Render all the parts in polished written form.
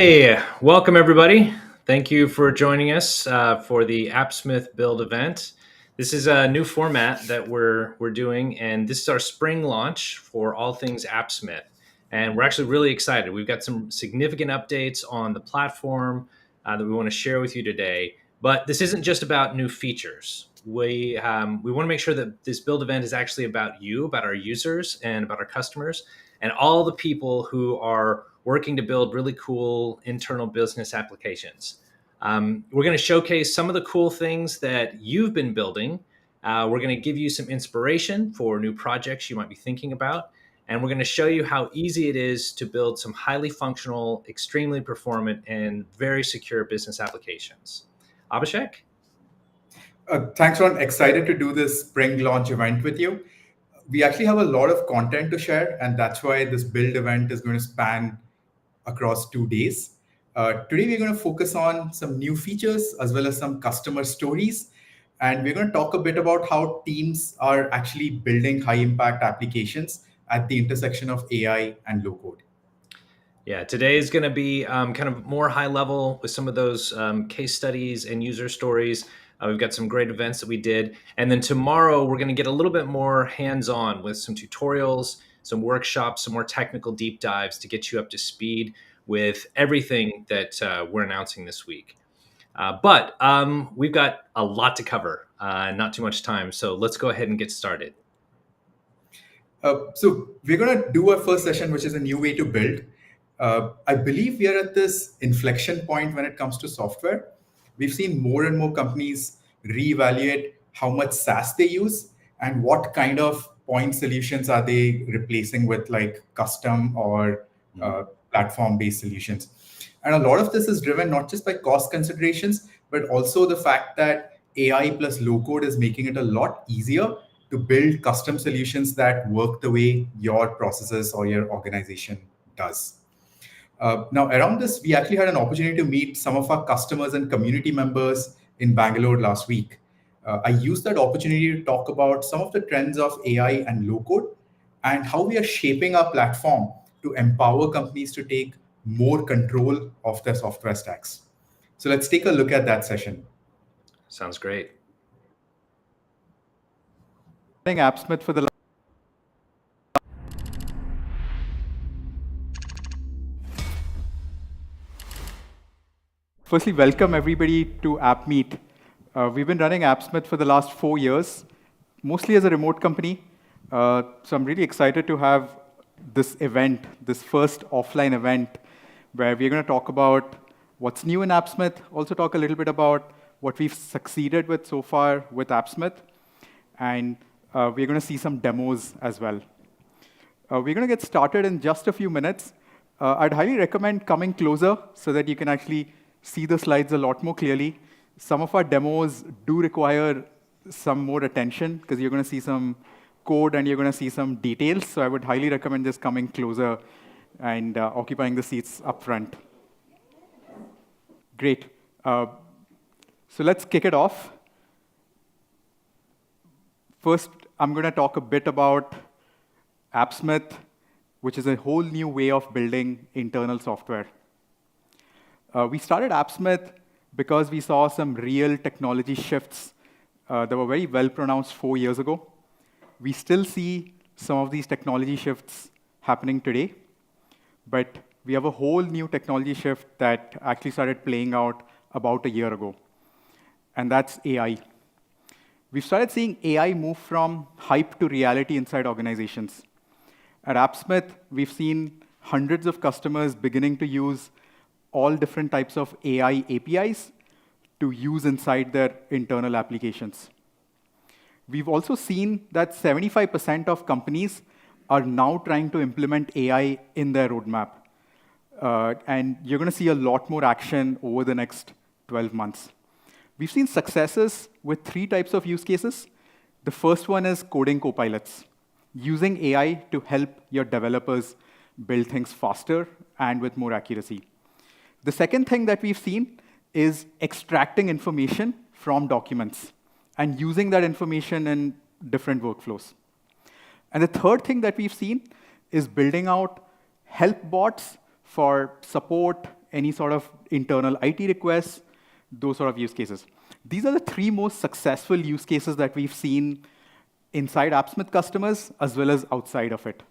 Hey, welcome everybody. Thank you for joining us for the Appsmith BUILD event. This is a new format that we're doing, and this is our spring launch for all things Appsmith. And we're actually really excited. We've got some significant updates on the platform that we want to share with you today. But this isn't just about new features. We want to make sure that this build event is actually about you, about our users, and about our customers, and all the people who are working to build really cool internal business applications. We're going to showcase some of the cool things that you've been building. We're going to give you some inspiration for new projects you might be thinking about. And we're going to show you how easy it is to build some highly functional, extremely performant, and very secure business applications. Abhishek? Thanks, Ron. Excited to do this spring launch event with you. We actually have a lot of content to share, and that's why this build event is going to span across 2 days. Today, we're going to focus on some new features as well as some customer stories. And we're going to talk a bit about how teams are actually building high impact applications at the intersection of AI and low code. Yeah, today is going to be kind of more high level with some of those case studies and user stories. We've got some great events that we did. And then tomorrow, we're going to get a little bit more hands-on with some tutorials, some workshops, some more technical deep dives to get you up to speed with everything that we're announcing this week. But we've got a lot to cover, not too much time. So let's go ahead and get started. So we're going to do our first session, which is a new way to build. I believe we are at this inflection point when it comes to software. We've seen more and more companies reevaluate how much SaaS they use and what kind of point solutions are they replacing with, like custom or platform-based solutions. And a lot of this is driven not just by cost considerations, but also the fact that AI plus low code is making it a lot easier to build custom solutions that work the way your processes or your organization does. Now, around this, we actually had an opportunity to meet some of our customers and community members in Bangalore last week. I used that opportunity to talk about some of the trends of AI and low code and how we are shaping our platform to empower companies to take more control of their software stacks. So let's take a look at that session. Sounds great. Appsmith for the Firstly, welcome everybody to AppMeet. We've been running Appsmith for the last 4 years, mostly as a remote company. So I'm really excited to have this event, this first offline event, where we're going to talk about what's new in Appsmith, also talk a little bit about what we've succeeded with so far with Appsmith, and we're going to see some demos as well. We're going to get started in just a few minutes. I'd highly recommend coming closer so that you can actually see the slides a lot more clearly. Some of our demos do require some more attention because you're going to see some code and you're going to see some details. So I would highly recommend just coming closer and occupying the seats up front. Great. So let's kick it off. First, I'm going to talk a bit about Appsmith, which is a whole new way of building internal software. We started Appsmith because we saw some real technology shifts that were very well pronounced 4 years ago. We still see some of these technology shifts happening today, but we have a whole new technology shift that actually started playing out about a year ago, and that's AI. We've started seeing AI move from hype to reality inside organizations. At Appsmith, we've seen hundreds of customers beginning to use all different types of AI APIs to use inside their internal applications. We've also seen that 75% of companies are now trying to implement AI in their roadmap. And you're going to see a lot more action over the next 12 months. We've seen successes with 3 types of use cases. The first one is coding copilots, using AI to help your developers build things faster and with more accuracy. The second thing that we've seen is extracting information from documents and using that information in different workflows. And the third thing that we've seen is building out help bots for support, any sort of internal IT requests, those sort of use cases. These are the 3 most successful use cases that we've seen inside Appsmith customers as well as outside of it.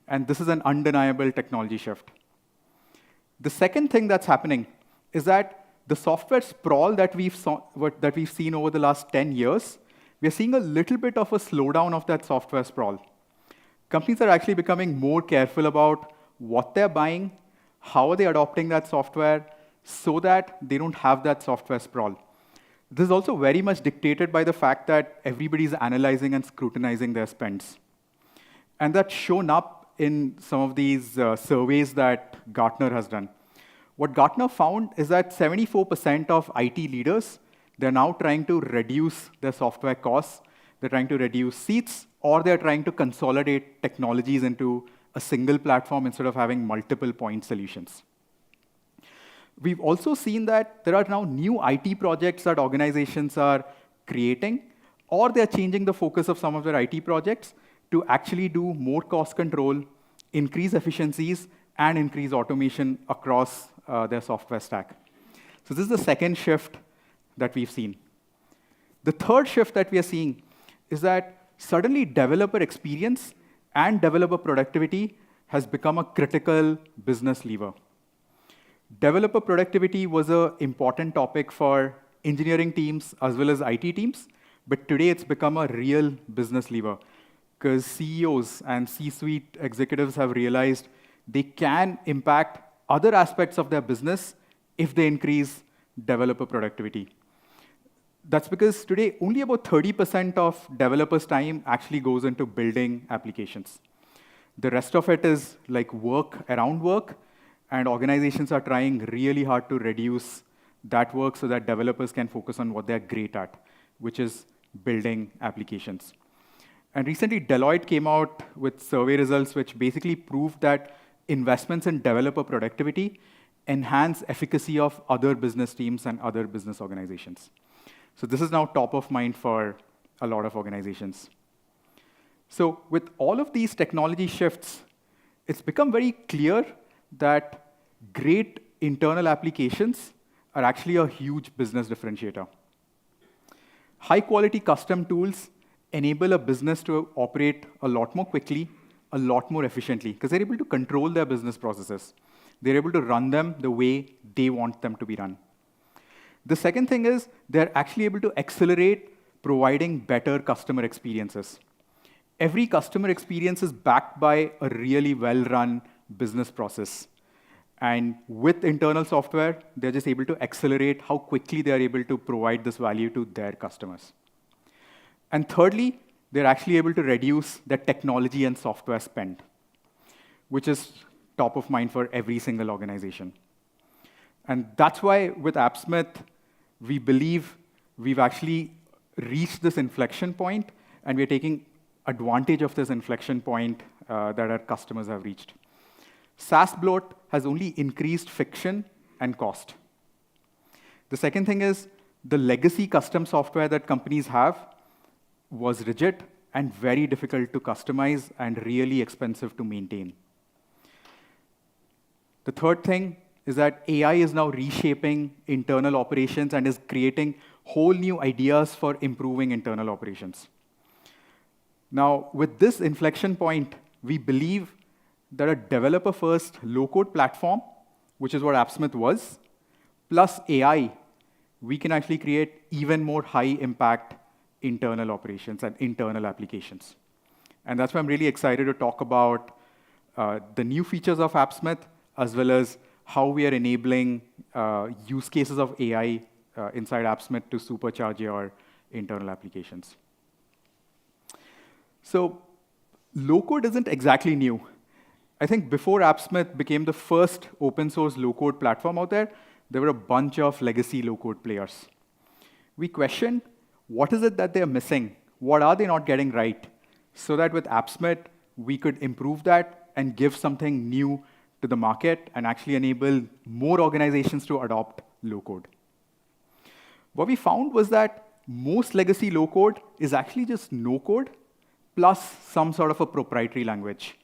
And this is an undeniable technology shift. The second thing that's happening is that the software sprawl that we've seen over the last 10 years, we're seeing a little bit of a slowdown of that software sprawl. Companies are actually becoming more careful about what they're buying, how are they adopting that software, so that they don't have that software sprawl. This is also very much dictated by the fact that everybody's analyzing and scrutinizing their spends. And that's shown up in some of these surveys that Gartner has done. What Gartner found is that 74% of IT leaders, they're now trying to reduce their software costs, they're trying to reduce seats, or they're trying to consolidate technologies into a single platform instead of having multiple point solutions. We've also seen that there are now new IT projects that organizations are creating, or they're changing the focus of some of their IT projects to actually do more cost control, increase efficiencies, and increase automation across their software stack. So this is the second shift that we've seen. The third shift that we are seeing is that suddenly developer experience and developer productivity has become a critical business lever. Developer productivity was an important topic for engineering teams as well as IT teams, but today it's become a real business lever because CEOs and C-suite executives have realized they can impact other aspects of their business if they increase developer productivity. That's because today only about 30% of developers' time actually goes into building applications. The rest of it is like work around work, and organizations are trying really hard to reduce that work so that developers can focus on what they're great at, which is building applications. And recently, Deloitte came out with survey results which basically proved that investments in developer productivity enhance efficacy of other business teams and other business organizations. So this is now top of mind for a lot of organizations. So with all of these technology shifts, it's become very clear that great internal applications are actually a huge business differentiator. High-quality custom tools enable a business to operate a lot more quickly, a lot more efficiently, because they're able to control their business processes. They're able to run them the way they want them to be run. The second thing is they're actually able to accelerate providing better customer experiences. Every customer experience is backed by a really well-run business process. And with internal software, they're just able to accelerate how quickly they're able to provide this value to their customers. And thirdly, they're actually able to reduce their technology and software spend, which is top of mind for every single organization. And that's why with Appsmith, we believe we've actually reached this inflection point, and we're taking advantage of this inflection point that our customers have reached. SaaS bloat has only increased friction and cost. The second thing is the legacy custom software that companies have was rigid and very difficult to customize and really expensive to maintain. The third thing is that AI is now reshaping internal operations and is creating whole new ideas for improving internal operations. Now, with this inflection point, we believe that a developer-first low-code platform, which is what Appsmith was, plus AI, we can actually create even more high-impact internal operations and internal applications. And that's why I'm really excited to talk about the new features of Appsmith, as well as how we are enabling use cases of AI inside Appsmith to supercharge your internal applications. So low-code isn't exactly new. I think before Appsmith became the first open-source low-code platform out there were a bunch of legacy low-code players. We questioned, what is it that they're missing? What are they not getting right? So that with Appsmith, we could improve that and give something new to the market and actually enable more organizations to adopt low-code. What we found was that most legacy low-code is actually just no-code plus some sort of a proprietary language,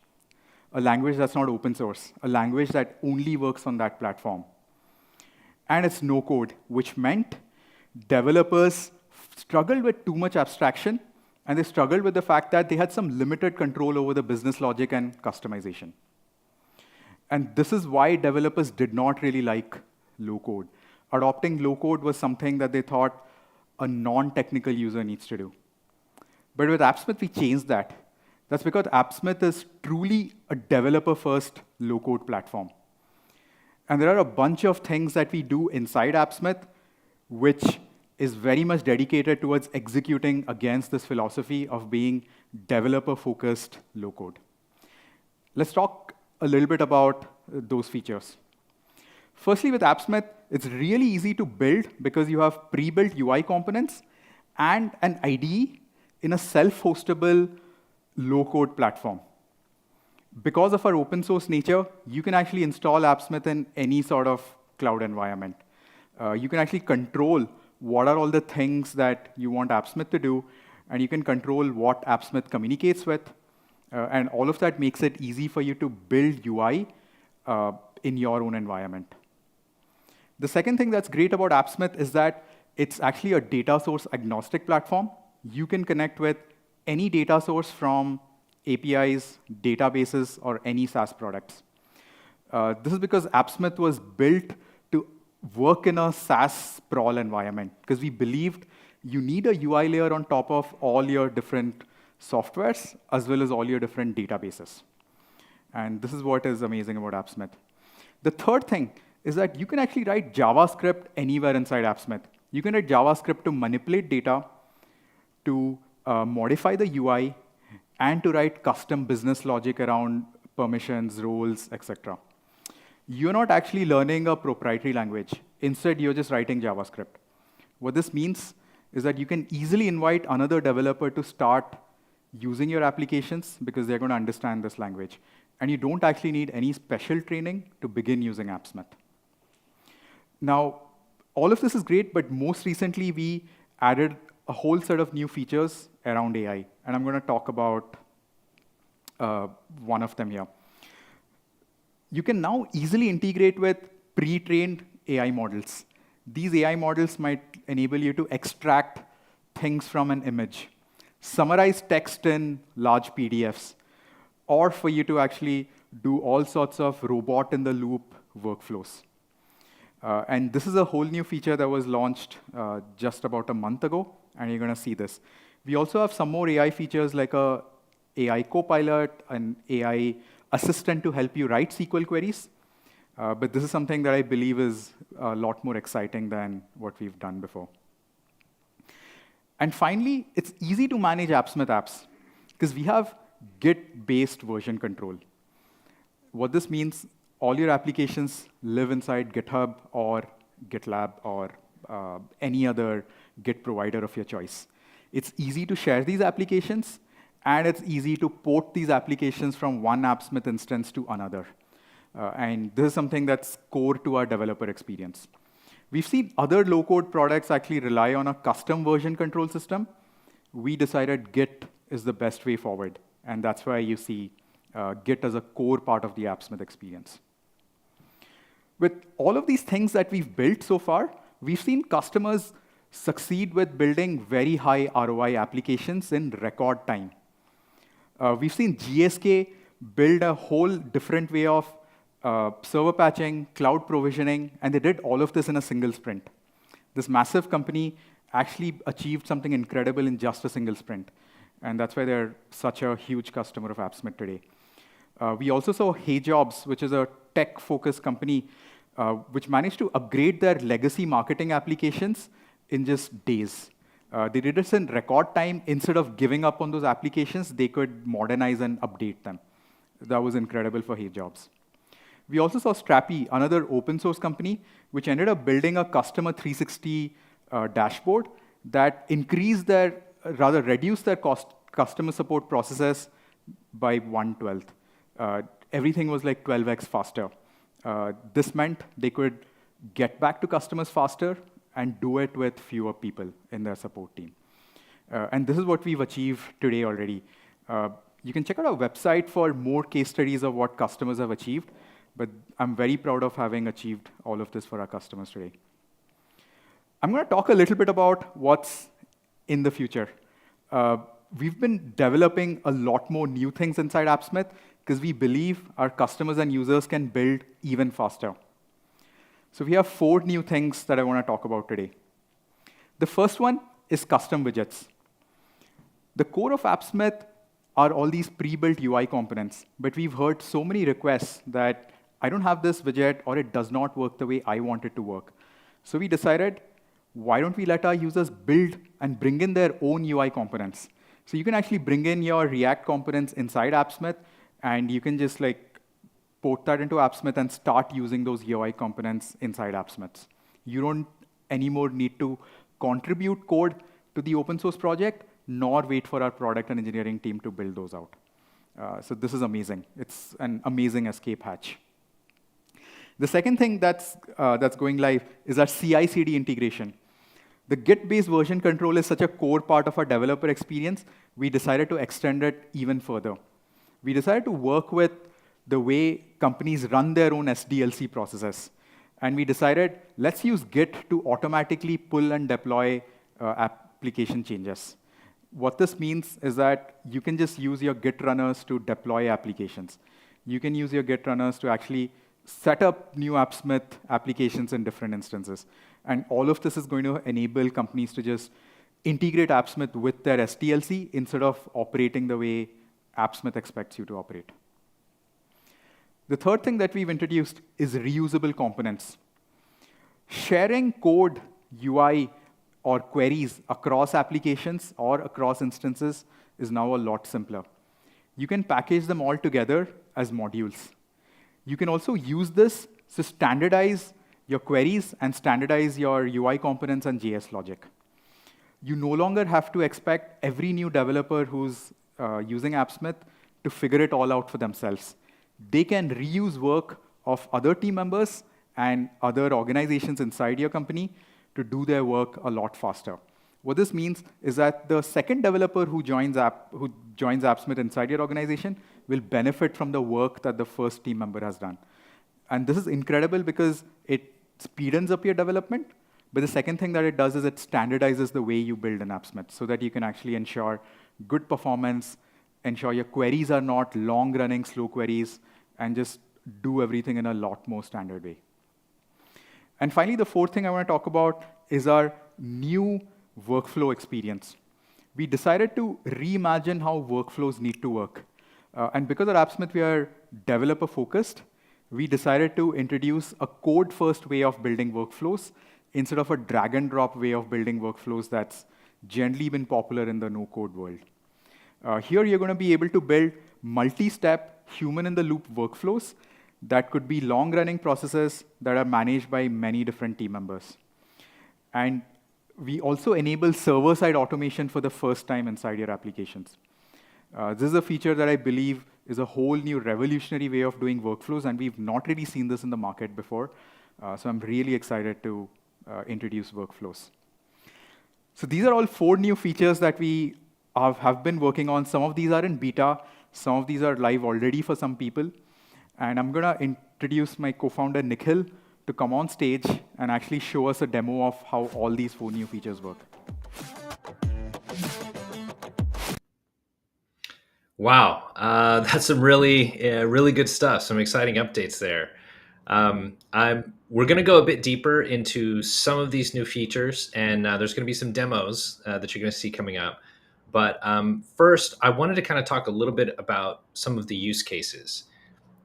a language that's not open source, a language that only works on that platform. and it's no code, which meant developers struggled with too much abstraction, and they struggled with the fact that they had some limited control over the business logic and customization. And this is why developers did not really like low code. Adopting low code was something that they thought a non-technical user needs to do. But with Appsmith, we changed that. That's because Appsmith is truly a developer-first low-code platform. And there are a bunch of things that we do inside Appsmith, which is very much dedicated towards executing against this philosophy of being developer-focused low-code. Let's talk a little bit about those features. Firstly, with Appsmith, it's really easy to build because you have pre-built UI components and an IDE in a self-hostable low-code platform. Because of our open source nature, you can actually install Appsmith in any sort of cloud environment. You can actually control what are all the things that you want Appsmith to do, and you can control what Appsmith communicates with. And all of that makes it easy for you to build UI in your own environment. The second thing that's great about Appsmith is that it's actually a data source agnostic platform. You can connect with any data source from APIs, databases, or any SaaS products. This is because Appsmith was built to work in a SaaS sprawl environment, because we believed you need a UI layer on top of all your different softwares, as well as all your different databases. And this is what is amazing about Appsmith. The third thing is that you can actually write JavaScript anywhere inside Appsmith. You can write JavaScript to manipulate data, to modify the UI, and to write custom business logic around permissions, roles, etc. You're not actually learning a proprietary language. Instead, you're just writing JavaScript. What this means is that you can easily invite another developer to start using your applications because they're going to understand this language. And you don't actually need any special training to begin using Appsmith. Now, all of this is great, but most recently, we added a whole set of new features around AI. And I'm going to talk about one of them here. You can now easily integrate with pre-trained AI models. These AI models might enable you to extract things from an image, summarize text in large PDFs, or for you to actually do all sorts of robot-in-the-loop workflows. And this is a whole new feature that was launched just about a month ago, and you're going to see this. We also have some more AI features like a AI copilot, an AI assistant to help you write SQL queries. But this is something that I believe is a lot more exciting than what we've done before. And finally, it's easy to manage Appsmith apps because we have Git-based version control. What this means, all your applications live inside GitHub or GitLab or any other Git provider of your choice. It's easy to share these applications, and it's easy to port these applications from one Appsmith instance to another. And this is something that's core to our developer experience. We've seen other low-code products actually rely on a custom version control system. We decided Git is the best way forward, and that's why you see Git as a core part of the Appsmith experience. With all of these things that we've built so far, we've seen customers succeed with building very high ROI applications in record time. We've seen GSK build a whole different way of server patching, cloud provisioning, and they did all of this in a single sprint. This massive company actually achieved something incredible in just a single sprint, and that's why they're such a huge customer of Appsmith today. We also saw HeyJobs, which is a tech-focused company, which managed to upgrade their legacy marketing applications in just days. They did this in record time. Instead of giving up on those applications, they could modernize and update them. That was incredible for HeyJobs. We also saw Strappy, another open source company, which ended up building a customer 360 dashboard that reduced their customer support processes by 1/12. Everything was like 12x faster. This meant they could get back to customers faster and do it with fewer people in their support team. And this is what we've achieved today already. You can check out our website for more case studies of what customers have achieved. but I'm very proud of having achieved all of this for our customers today. I'm going to talk a little bit about what's in the future. We've been developing a lot more new things inside Appsmith because we believe our customers and users can build even faster. So we have 4 new things that I want to talk about today. The first one is custom widgets. The core of Appsmith are all these pre-built UI components, but we've heard so many requests that I don't have this widget or it does not work the way I want it to work. So we decided, why don't we let our users build and bring in their own UI components? So you can actually bring in your React components inside Appsmith, and you can just port that into Appsmith and start using those UI components inside Appsmith. You don't anymore need to contribute code to the open source project, nor wait for our product and engineering team to build those out. So this is amazing. It's an amazing escape hatch. The second thing that's going live is our CI/CD integration. The Git-based version control is such a core part of our developer experience, we decided to extend it even further. We decided to work with the way companies run their own SDLC processes. And we decided, let's use Git to automatically pull and deploy application changes. What this means is that you can just use your Git runners to deploy applications. You can use your Git runners to actually set up new Appsmith applications in different instances. And all of this is going to enable companies to just integrate Appsmith with their SDLC instead of operating the way Appsmith expects you to operate. The third thing that we've introduced is reusable components. Sharing code, UI, or queries across applications or across instances is now a lot simpler. You can package them all together as modules. You can also use this to standardize your queries and standardize your UI components and JS logic. You no longer have to expect every new developer who's using Appsmith to figure it all out for themselves. They can reuse work of other team members and other organizations inside your company to do their work a lot faster. What this means is that the second developer who joins Appsmith inside your organization will benefit from the work that the first team member has done. And this is incredible because it speeds up your development, but the second thing that it does is it standardizes the way you build an Appsmith so that you can actually ensure good performance, ensure your queries are not long-running, slow queries, and just do everything in a lot more standard way. And finally, the fourth thing I want to talk about is our new workflow experience. We decided to reimagine how workflows need to work. And because at Appsmith we are developer-focused, we decided to introduce a code-first way of building workflows instead of a drag-and-drop way of building workflows that's generally been popular in the no-code world. Here you're going to be able to build multi-step, human-in-the-loop workflows that could be long-running processes that are managed by many different team members. And we also enable server-side automation for the first time inside your applications. This is a feature that I believe is a whole new revolutionary way of doing workflows, and we've not really seen this in the market before. So I'm really excited to introduce workflows. So these are all 4 new features that we have been working on. Some of these are in beta. Some of these are live already for some people. And I'm going to introduce my co-founder, Nikhil, to come on stage and actually show us a demo of how all these 4 new features work. Wow, that's some really good stuff. Some exciting updates there. We're going to go a bit deeper into some of these new features, and there's going to be some demos that you're going to see coming up. But first, I wanted to kind of talk a little bit about some of the use cases.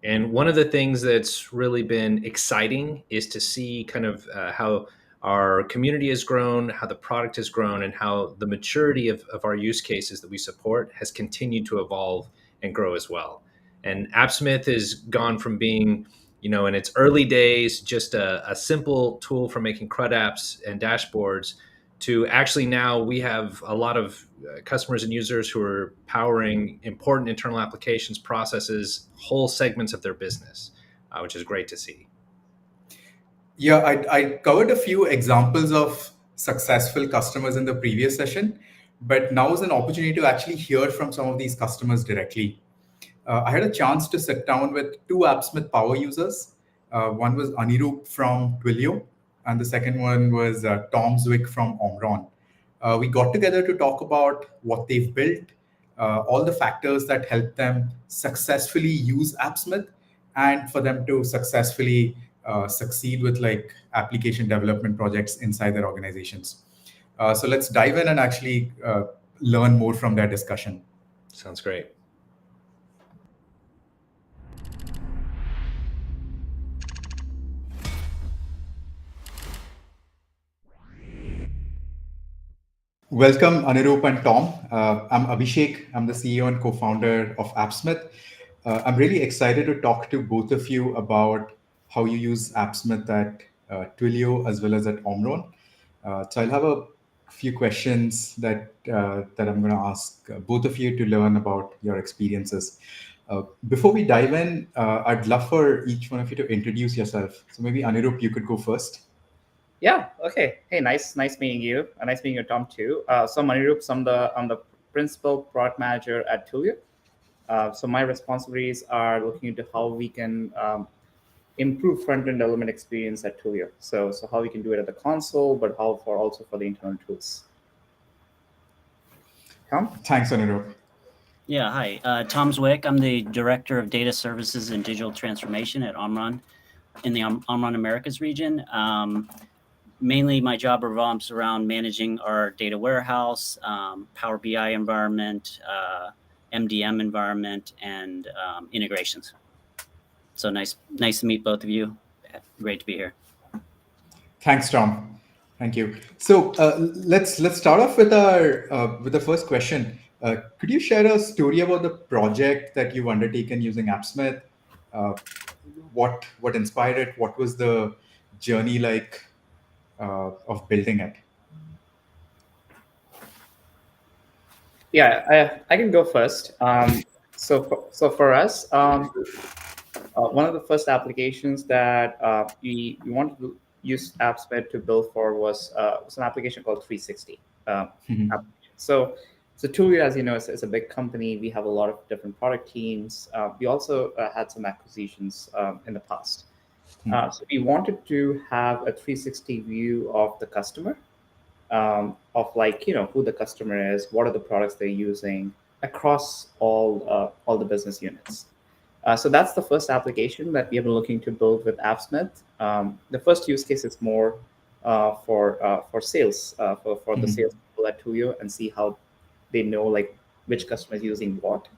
And one of the things that's really been exciting is to see kind of how our community has grown, how the product has grown, and how the maturity of our use cases that we support has continued to evolve and grow as well. And Appsmith has gone from being, in its early days, just a simple tool for making CRUD apps and dashboards, to actually now we have a lot of customers and users who are powering important internal applications, processes, whole segments of their business, which is great to see. Yeah, I covered a few examples of successful customers in the previous session, but now is an opportunity to actually hear from some of these customers directly. I had a chance to sit down with two Appsmith power users. One was Anirudh from Twilio, and the second one was Tom Zwick from Omron. We got together to talk about what they've built, all the factors that help them successfully use Appsmith, and for them to successfully succeed with like application development projects inside their organizations. So let's dive in and actually learn more from their discussion. Sounds great. Welcome, Anirudh and Tom. I'm Abhishek. I'm the CEO and co-founder of Appsmith. I'm really excited to talk to both of you about how you use Appsmith at Twilio as well as at Omron. So I'll have a few questions that I'm going to ask both of you to learn about your experiences. Before we dive in, I'd love for each one of you to introduce yourself. So maybe Anirudh, you could go first. Yeah. Okay. Hey, nice meeting you. Nice meeting you, Tom, too. So I'm Anirudh. I'm the principal product manager at Twilio. So my responsibilities are looking into how we can improve front-end development experience at Twilio. So how we can do it at the console, but how for also for the internal tools. Tom? Thanks, Anirudh. Yeah, hi. Tom Zwick. I'm the Director of Data Services and Digital Transformation at Omron in the Omron Americas region. Mainly my job revolves around managing our data warehouse, Power BI environment, MDM environment, and integrations. So nice to meet both of you. Great to be here. Thanks, Tom. Thank you. So let's start off with the first question. Could you share a story about the project that you've undertaken using Appsmith? What inspired it? What was the journey like of building it? Yeah, I can go first. So for us, one of the first applications that we wanted to use Appsmith to build for was an application called 360. So Twilio, as you know, is a big company. We have a lot of different product teams. We also had some acquisitions in the past. So we wanted to have a 360 view of the customer, of like, who the customer is, what are the products they're using across all the business units. So that's the first application that we have been looking to build with Appsmith. The first use case is more for sales, for the sales people at Twilio, and see how they know like which customer is using what.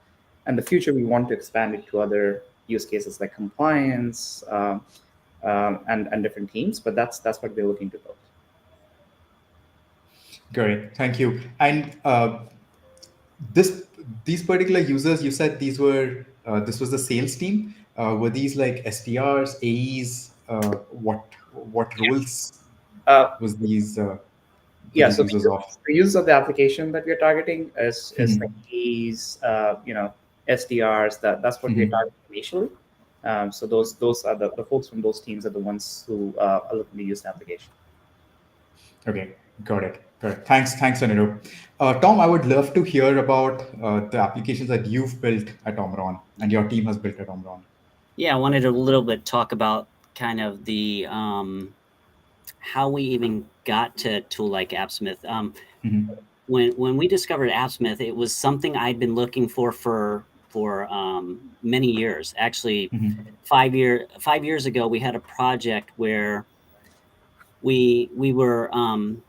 And the future, we want to expand it to other use cases like compliance and different teams. But that's what we're looking to build. Great, thank you. And these particular users, you said this was the sales team. Were these like SDRs, AEs? What roles was these? Yeah, so the use of the application that we're targeting is like AEs, SDRs. That's what we're targeting initially. So those are the folks from those teams are the ones who are looking to use the application. Okay, got it. Thanks, Anirudh. Tom, I would love to hear about the applications that you've built at Omron and your team has built at Omron. Yeah, I wanted to a little bit talk about kind of the how we even got to a tool like Appsmith. When we discovered Appsmith, it was something I'd been looking for many years. Actually, 5 years ago, we had a project where we were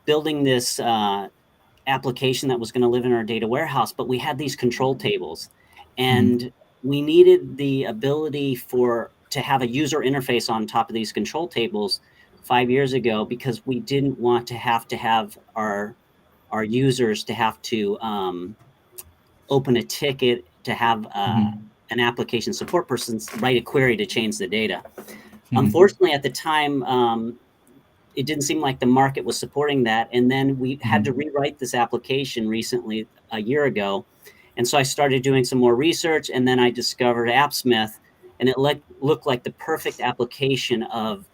building this application that was going to live in our data warehouse, but we had these control tables, and we needed the ability to have a user interface on top of these control tables 5 years ago, because we didn't want to have our users to have to open a ticket to have an application support person write a query to change the data. Unfortunately, at the time, it didn't seem like the market was supporting that. And then we had to rewrite this application recently, a year ago. And so I started doing some more research, and then I discovered Appsmith, and it looked like the perfect application of,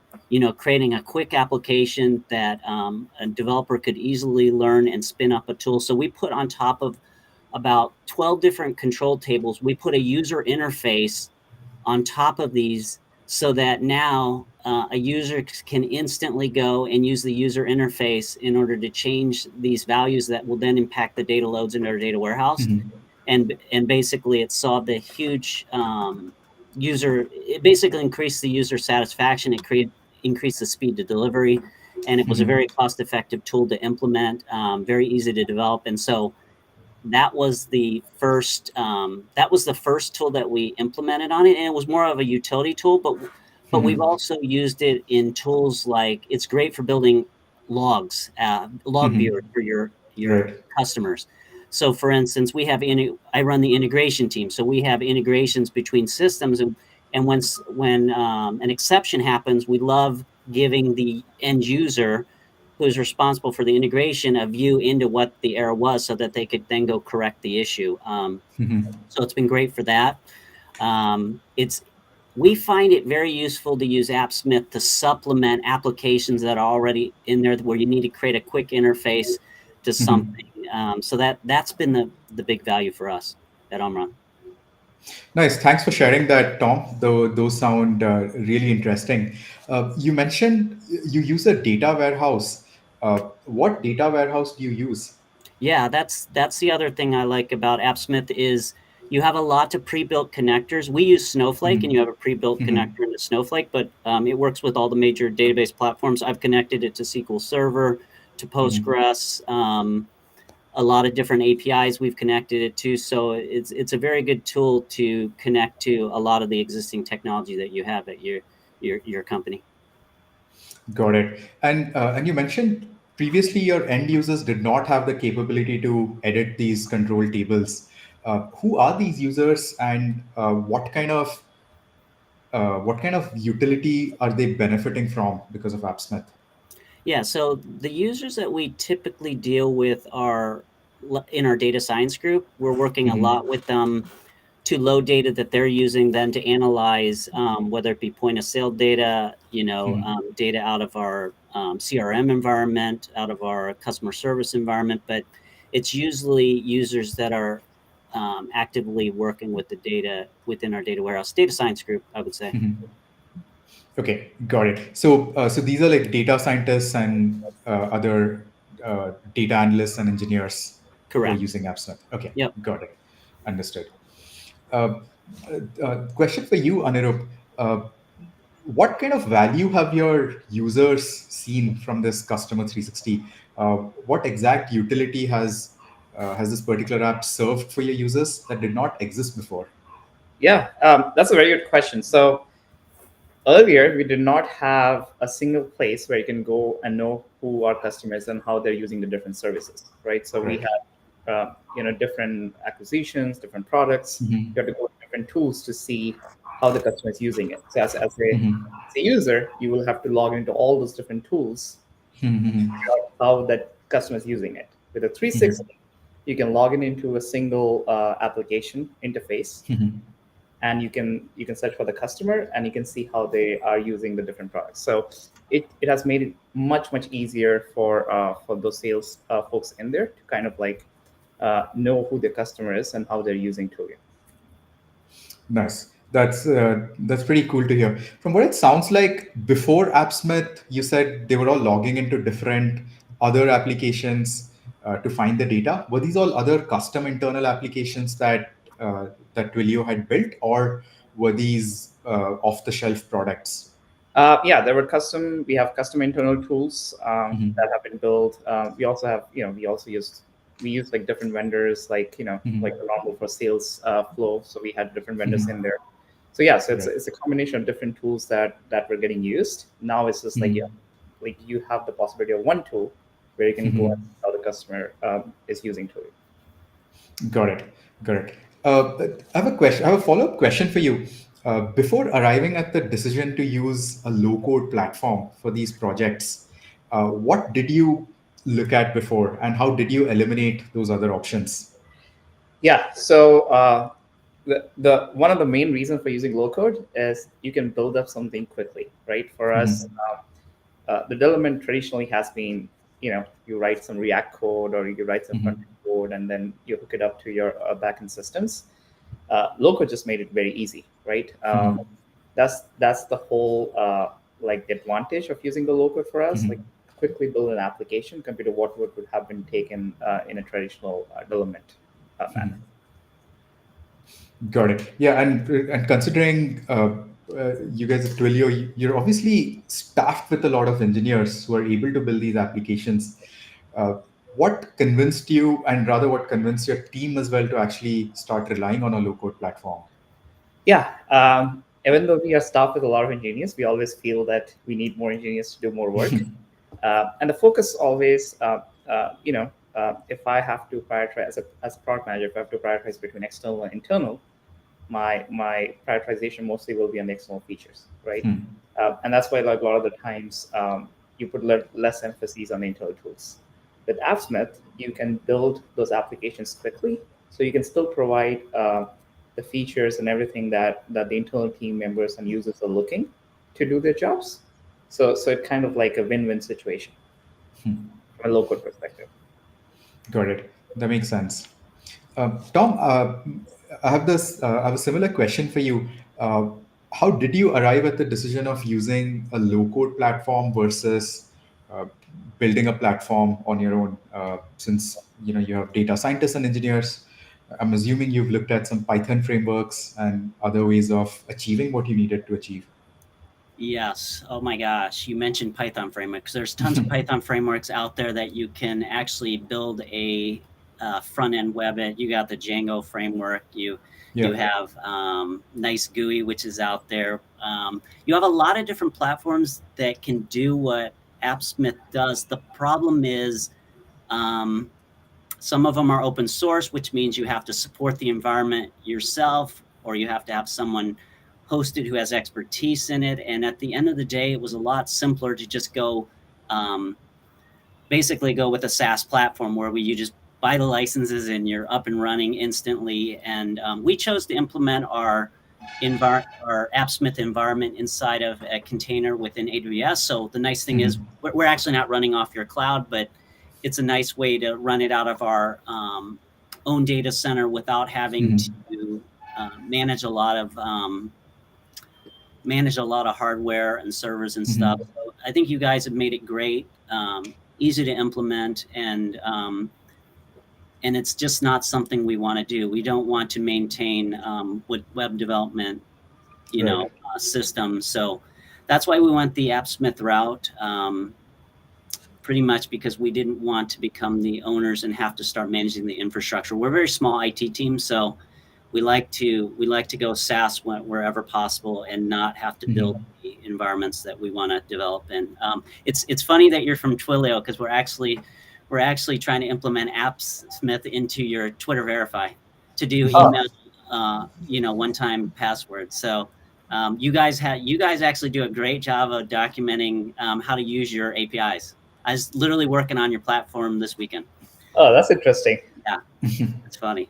creating a quick application that a developer could easily learn and spin up a tool. So we put on top of about 12 different control tables. We put a user interface on top of these so that now a user can instantly go and use the user interface in order to change these values that will then impact the data loads in our data warehouse. And basically it solved a huge it basically increased the user satisfaction. It increased the speed to delivery, and it was a very cost-effective tool to implement, very easy to develop. And so that was the first tool that we implemented on it, and it was more of a utility tool, but we've also used it in tools like, it's great for building logs, log viewers for your Right. customers. So for instance, I run the integration team, so we have integrations between systems, and when an exception happens, we love giving the end user who's responsible for the integration a view into what the error was so that they could then go correct the issue. So it's been great for that. We find it very useful to use Appsmith to supplement applications that are already in there where you need to create a quick interface to something. So that's been the big value for us at Omron. Nice. Thanks for sharing that, Tom. Those sound really interesting. You mentioned you use a data warehouse. What data warehouse do you use? Yeah, that's the other thing I like about Appsmith is you have a lot of pre-built connectors. We use Snowflake, and you have a pre-built connector into Snowflake, but it works with all the major database platforms. I've connected it to SQL Server, to Postgres, a lot of different APIs we've connected it to. So it's a very good tool to connect to a lot of the existing technology that you have at your company. Got it. And you mentioned previously your end users did not have the capability to edit these control tables. Who are these users, and what kind of utility are they benefiting from because of Appsmith? Yeah, so the users that we typically deal with are in our data science group. We're working a lot with them to load data that they're using then to analyze, whether it be point of sale data, data out of our CRM environment, out of our customer service environment. But it's usually users that are actively working with the data within our data warehouse, data science group, I would say. Okay, got it. So these are like data scientists and other data analysts and engineers who are Correct. using Appsmith. Okay, Yep. got it. Understood. Question for you, Anirudh. What kind of value have your users seen from this Customer 360? What exact utility has this particular app served for your users that did not exist before? Yeah, that's a very good question. So earlier, we did not have a single place where you can go and know who our customers and how they're using the different services, right? So we Right. had, different acquisitions, different products. You have to go to different tools to see how the customer is using it. So as a user, you will have to log into all those different tools to figure out how that customer is using it. With a 360, you can log into a single application interface, and you can search for the customer, and you can see how they are using the different products. So it has made it much easier for those sales folks in there to kind of like know who the customer is and how they're using Twilio. Nice. That's pretty cool to hear. From what it sounds like, before Appsmith, you said they were all logging into different other applications to find the data. Were these all other custom internal applications that Twilio had built, or were these off-the-shelf products? Yeah, we have custom internal tools that have been built. We also have, we use like different vendors, like, like the normal for sales flow. So we had different vendors in there. So yeah, so it's a combination of different tools that were getting used. Now it's just like, like you have the possibility of one tool where you can go and see how the customer is using Twilio. Got it. Got it. I have a question. I have a follow-up question for you. Before arriving at the decision to use a low-code platform for these projects, what did you look at before, and how did you eliminate those other options? Yeah. So the one of the main reasons for using low code is you can build up something quickly, right? For us, the development traditionally has been you write some React code or you write some front-end code, and then you hook it up to your backend systems. Low-code just made it very easy, right? That's the whole like the advantage of using the low-code for us. Like quickly build an application compared to what would have been taken in a traditional development manner. Got it. Yeah, and considering you guys at Twilio, you're obviously staffed with a lot of engineers who are able to build these applications. What convinced you, and rather what convinced your team as well, to actually start relying on a low-code platform? Yeah, even though we are staffed with a lot of engineers, we always feel that we need more engineers to do more work. And the focus always, if I have to prioritize as a product manager, if I have to prioritize between external and internal, my prioritization mostly will be on the external features, right? And that's why, like, a lot of the times you put less emphasis on the internal tools. With Appsmith, you can build those applications quickly, so you can still provide the features and everything that the internal team members and users are looking to do their jobs. So it's kind of like a win-win situation from a low-code perspective. Got it. That makes sense. Tom, I have a similar question for you. How did you arrive at the decision of using a low-code platform versus building a platform on your own? Since you have data scientists and engineers, I'm assuming you've looked at some Python frameworks and other ways of achieving what you needed to achieve. Yes. Oh my gosh. You mentioned Python frameworks. There's tons of Python frameworks out there that you can actually build a front-end web. You got the Django framework. You have nice GUI, which is out there. You have a lot of different platforms that can do what Appsmith does. The problem is some of them are open source, which means you have to support the environment yourself, or you have to have someone hosted who has expertise in it. And at the end of the day, it was a lot simpler to just go, basically go with a SaaS platform where you just buy the licenses and you're up and running instantly. And we chose to implement our Appsmith environment inside of a container within AWS. So the nice thing is we're actually not running off your cloud, but it's a nice way to run it out of our own data center without having to manage a lot of hardware and servers and stuff. So I think you guys have made it great, easy to implement, and it's just not something we want to do. We don't want to maintain web development, systems. So that's why we went the Appsmith route. Pretty much because we didn't want to become the owners and have to start managing the infrastructure. We're a very small IT team, so we like to go SaaS wherever possible and not have to build the environments that we want to develop in. It's funny that you're from Twilio, because we're actually trying to implement Appsmith into your Twitter Verify to do email, one-time password. So you guys actually do a great job of documenting how to use your APIs. I was literally working on your platform this weekend. Oh, that's interesting. Yeah, it's funny.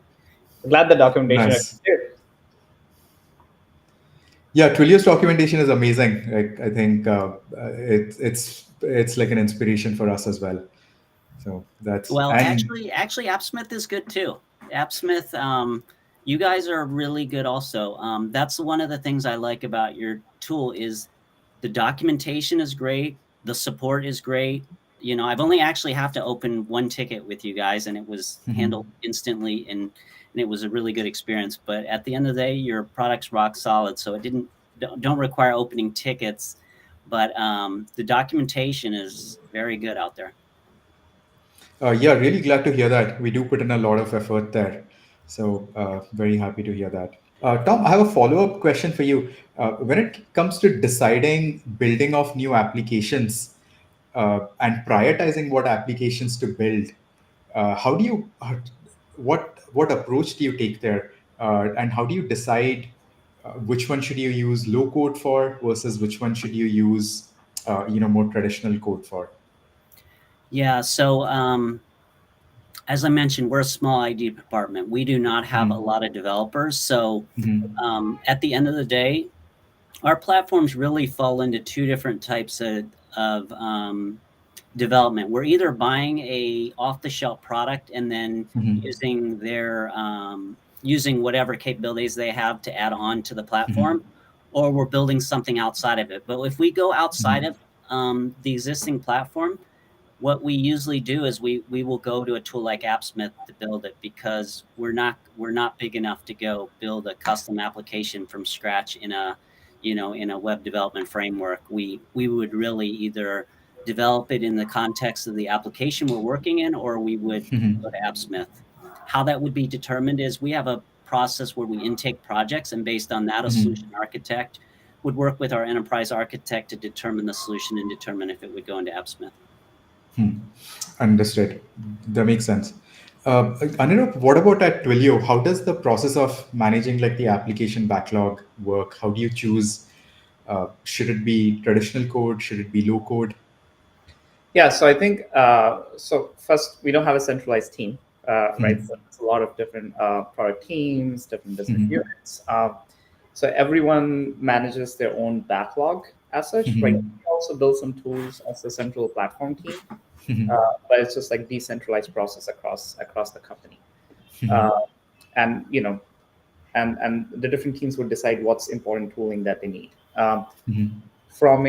I'm glad the documentation is here. Yeah, Twilio's documentation is amazing. Like, I think it's like an inspiration for us as well. So that's actually Appsmith is good too. Appsmith, you guys are really good also. That's one of the things I like about your tool is the documentation is great, the support is great. I've only actually have to open one ticket with you guys, and it was handled instantly, and it was a really good experience. But at the end of the day, your product's rock solid, so it don't require opening tickets. But the documentation is very good out there. Yeah, really glad to hear that. We do put in a lot of effort there. So very happy to hear that. Tom, I have a follow-up question for you. When it comes to deciding building of new applications and prioritizing what applications to build, how do you, what approach do you take there? And how do you decide which one should you use low code for versus which one should you use, more traditional code for? Yeah, so as I mentioned, we're a small ID department. We do not have a lot of developers. So at the end of the day, our platforms really fall into two different types of development. We're either buying a off-the-shelf product and then using their using whatever capabilities they have to add on to the platform, or we're building something outside of it. But if we go outside of the existing platform, what we usually do is we will go to a tool like Appsmith to build it, because we're not big enough to go build a custom application from scratch in a web development framework. We would really either develop it in the context of the application we're working in, or we would go to Appsmith. How that would be determined is we have a process where we intake projects, and based on that, a solution architect would work with our enterprise architect to determine the solution and determine if it would go into Appsmith. Understood. That makes sense. Anirudh, what about at Twilio? How does the process of managing like the application backlog work? How do you choose? Should it be traditional code? Should it be low code? Yeah, so I think so. First, we don't have a centralized team, right? So it's a lot of different product teams, different business units. So everyone manages their own backlog as such, right? We also build some tools as a central platform team, but it's just like decentralized process across the company. And and the different teams would decide what's important tooling that they need. From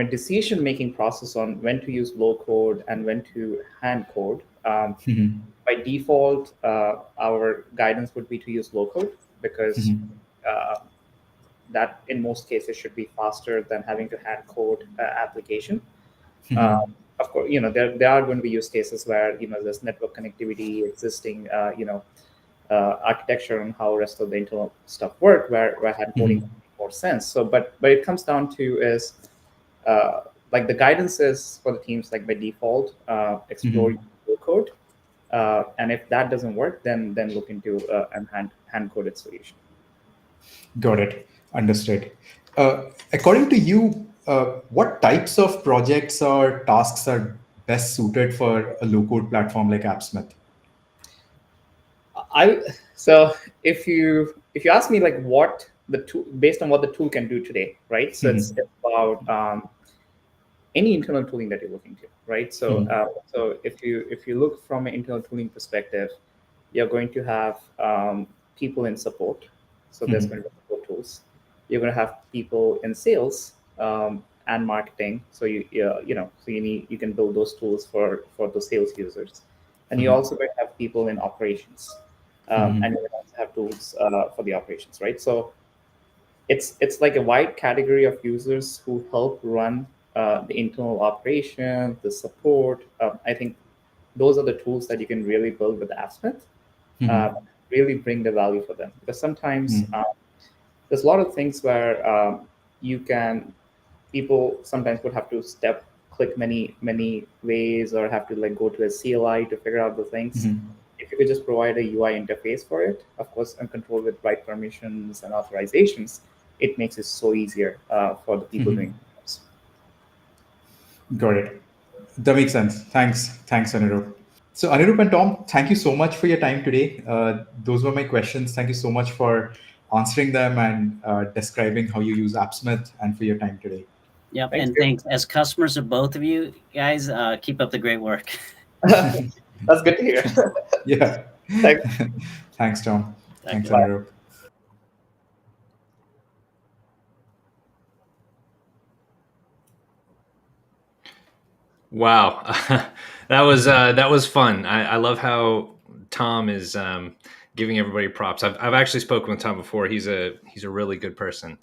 a decision-making process on when to use low code and when to hand code, by default, our guidance would be to use low code, because that in most cases should be faster than having to hand code application. Of course, there are going to be use cases where there's network connectivity, existing architecture, and how rest of the internal stuff work, where hand coding makes more sense. So, but it comes down to is like the guidance is for the teams, like by default, explore low code, and if that doesn't work, then look into a hand coded solution. Got it. Understood. According to you, what types of projects or tasks are best suited for a low code platform like Appsmith? So if you ask me like what the tool, based on what the tool can do today, right? So it's about any internal tooling that you're looking to, right? So so if you look from an internal tooling perspective, you're going to have people in support. So there's going to be support tools. You're going to have people in sales and marketing. So you can build those tools for the sales users, and you also going to have people in operations, and you also have tools for the operations, right? So it's like a wide category of users who help run the internal operation, the support. I think those are the tools that you can really build with Appsmith, really bring the value for them. Because sometimes there's a lot of things where people sometimes would have to click many ways, or have to like go to a CLI to figure out the things. If you could just provide a UI interface for it, of course, and control with right permissions and authorizations, it makes it so easier for the people doing it. Got it. That makes sense. Thanks, Anirudh. So Anirudh and Tom, thank you so much for your time today. Those were my questions. Thank you so much for answering them and describing how you use Appsmith, and for your time today. Yep, thanks. As customers of both of you guys, keep up the great work. That's good to hear. Yeah. Thanks. Thanks, Tom. Thanks, Bye. Anirudh. Wow, that was fun. I love how Tom is giving everybody props. I've actually spoken with Tom before. He's a really good person,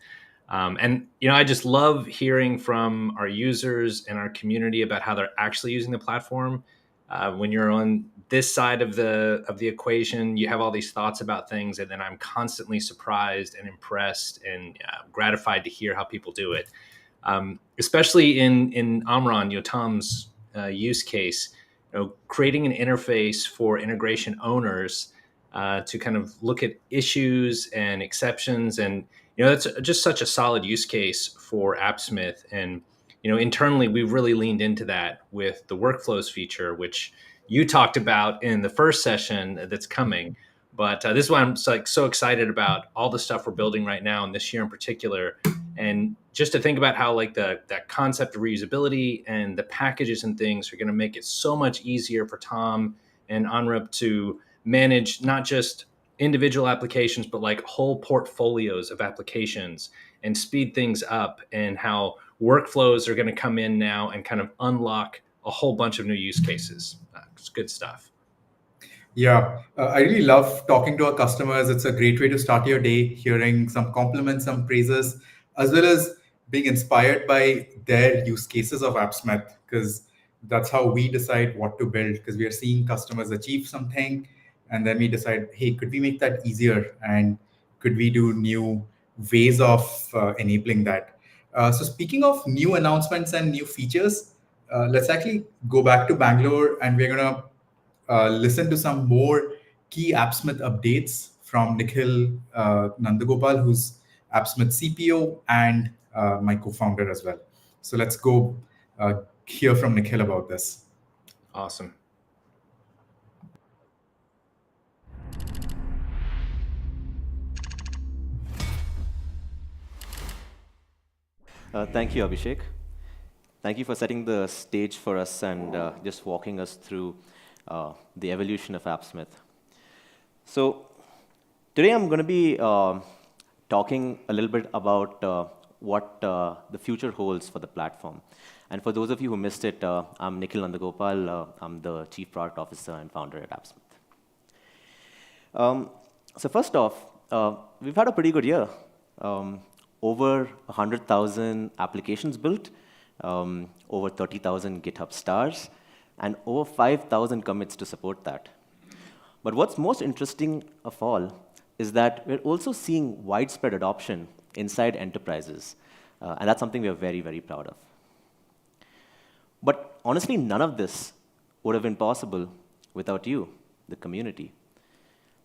and I just love hearing from our users and our community about how they're actually using the platform. When you're on this side of the equation, you have all these thoughts about things, and then I'm constantly surprised and impressed and gratified to hear how people do it. Especially in Amran, Tom's use case, creating an interface for integration owners to kind of look at issues and exceptions, and that's just such a solid use case for Appsmith. And internally, we've really leaned into that with the workflows feature, which you talked about in the first session that's coming. But this is why I'm so excited about all the stuff we're building right now, and this year in particular, And just to think about how like that concept of reusability and the packages and things are going to make it so much easier for Tom and Anrup to manage not just individual applications, but like whole portfolios of applications and speed things up, and how workflows are going to come in now and kind of unlock a whole bunch of new use cases. It's good stuff. Yeah, I really love talking to our customers. It's a great way to start your day, hearing some compliments, some praises, as well as being inspired by their use cases of Appsmith, because that's how we decide what to build, because we are seeing customers achieve something, and then we decide, hey, could we make that easier? And could we do new ways of enabling that? So speaking of new announcements and new features, let's actually go back to Bangalore, and we're going to listen to some more key Appsmith updates from Nikhil Nandagopal, who's Appsmith CPO and my co-founder as well. So let's go hear from Nikhil about this. Awesome. Thank you, Abhishek. Thank you for setting the stage for us and just walking us through the evolution of Appsmith. So today I'm going to be talking a little bit about what the future holds for the platform. And for those of you who missed it, I'm Nikhil Nandagopal. I'm the Chief Product Officer and founder at Appsmith. So first off, we've had a pretty good year. Over 100,000 applications built, over 30,000 GitHub stars, and over 5,000 commits to support that. But what's most interesting of all is that we're also seeing widespread adoption inside enterprises, and that's something we're very, very proud of. But honestly, none of this would have been possible without you, the community.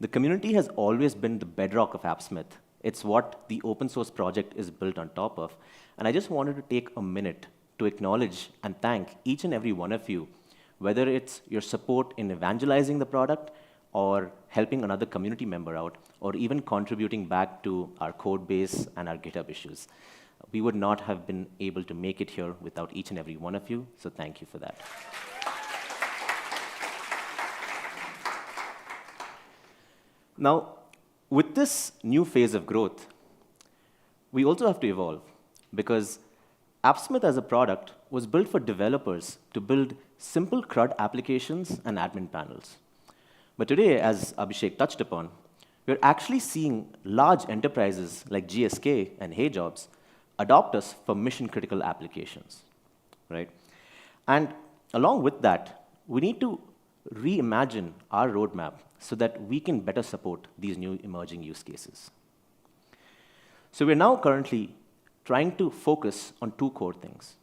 The community has always been the bedrock of Appsmith. It's what the open source project is built on top of. And I just wanted to take a minute to acknowledge and thank each and every one of you, whether it's your support in evangelizing the product or helping another community member out, or even contributing back to our code base and our GitHub issues. We would not have been able to make it here without each and every one of you, so thank you for that. Now, with this new phase of growth, we also have to evolve, because Appsmith as a product was built for developers to build simple CRUD applications and admin panels. But today, as Abhishek touched upon, we're actually seeing large enterprises like GSK and HeyJobs adopt us for mission-critical applications, right? And along with that, we need to reimagine our roadmap so that we can better support these new emerging use cases. So we're now currently trying to focus on two core things: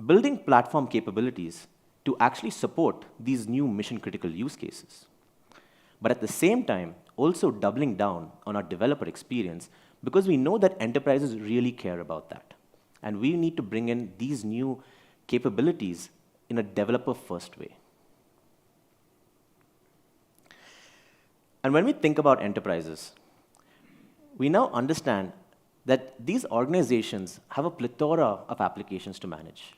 building platform capabilities to actually support these new mission-critical use cases, but at the same time, also doubling down on our developer experience, because we know that enterprises really care about that. And we need to bring in these new capabilities in a developer-first way. And when we think about enterprises, we now understand that these organizations have a plethora of applications to manage.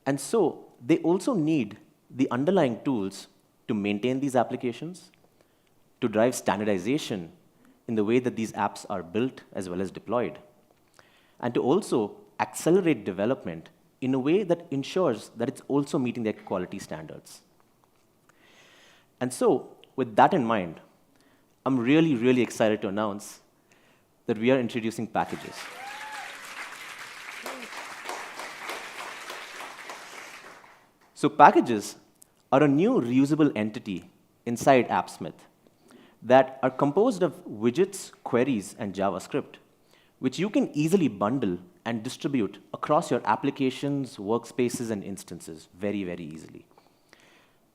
And so they also need the underlying tools to maintain these applications, to drive standardization in the way that these apps are built as well as deployed, and to also accelerate development in a way that ensures that it's also meeting their quality standards. And so, with that in mind, I'm really, really excited to announce that we are introducing packages. So packages are a new reusable entity inside Appsmith that are composed of widgets, queries, and JavaScript, which you can easily bundle and distribute across your applications, workspaces, and instances very, very easily.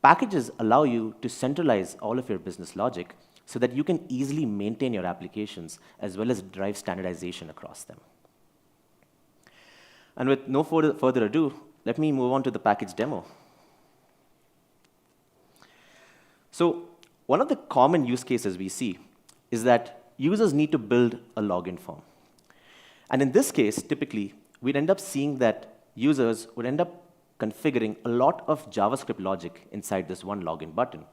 Packages allow you to centralize all of your business logic so that you can easily maintain your applications as well as drive standardization across them. And with no further ado, let me move on to the package demo. So one of the common use cases we see is that users need to build a login form. And in this case, typically, we'd end up seeing that users would end up configuring a lot of JavaScript logic inside this one login button.